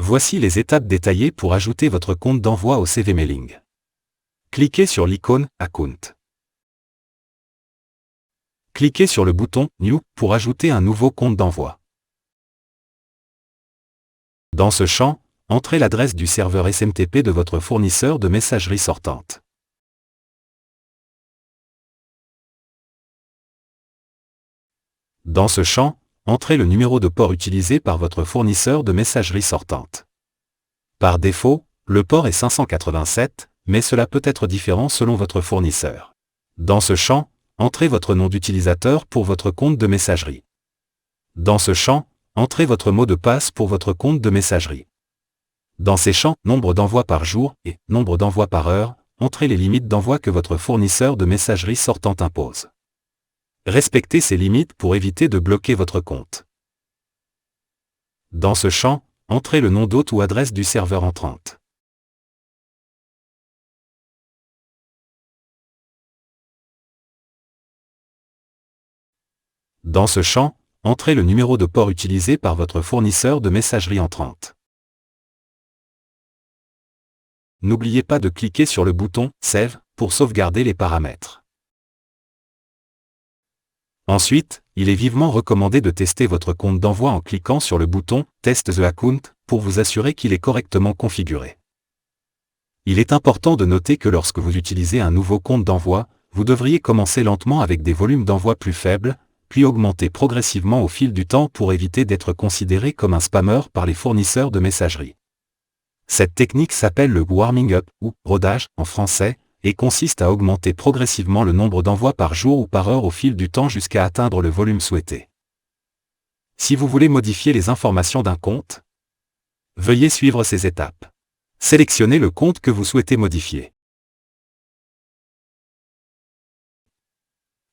Voici les étapes détaillées pour ajouter votre compte d'envoi au CV Mailing. Cliquez sur l'icône « Account ». Cliquez sur le bouton « New » pour ajouter un nouveau compte d'envoi. Dans ce champ, entrez l'adresse du serveur SMTP de votre fournisseur de messagerie sortante. Dans ce champ, entrez le numéro de port utilisé par votre fournisseur de messagerie sortante. Par défaut, le port est 587, mais cela peut être différent selon votre fournisseur. Dans ce champ, entrez votre nom d'utilisateur pour votre compte de messagerie. Dans ce champ, entrez votre mot de passe pour votre compte de messagerie. Dans ces champs, nombre d'envois par jour et nombre d'envois par heure, entrez les limites d'envoi que votre fournisseur de messagerie sortante impose. Respectez ces limites pour éviter de bloquer votre compte. Dans ce champ, entrez le nom d'hôte ou adresse du serveur entrante. Dans ce champ, entrez le numéro de port utilisé par votre fournisseur de messagerie entrante. N'oubliez pas de cliquer sur le bouton « Save » pour sauvegarder les paramètres. Ensuite, il est vivement recommandé de tester votre compte d'envoi en cliquant sur le bouton « Test the account » pour vous assurer qu'il est correctement configuré. Il est important de noter que lorsque vous utilisez un nouveau compte d'envoi, vous devriez commencer lentement avec des volumes d'envoi plus faibles, puis augmenter progressivement au fil du temps pour éviter d'être considéré comme un spammer par les fournisseurs de messagerie. Cette technique s'appelle le warming up, ou rodage en français, et consiste à augmenter progressivement le nombre d'envois par jour ou par heure au fil du temps jusqu'à atteindre le volume souhaité. Si vous voulez modifier les informations d'un compte, veuillez suivre ces étapes. Sélectionnez le compte que vous souhaitez modifier.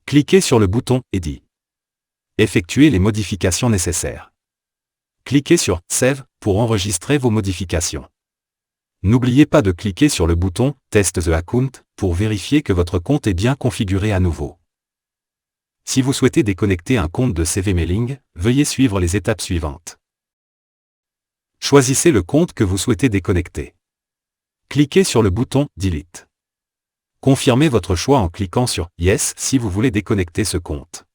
Cliquez sur le bouton « Edit ». Effectuez les modifications nécessaires. Cliquez sur « Save » pour enregistrer vos modifications. N'oubliez pas de cliquer sur le bouton « Test the account » pour vérifier que votre compte est bien configuré à nouveau. Si vous souhaitez déconnecter un compte de CV Mailing, veuillez suivre les étapes suivantes. Choisissez le compte que vous souhaitez déconnecter. Cliquez sur le bouton « Delete ». Confirmez votre choix en cliquant sur « Yes » si vous voulez déconnecter ce compte.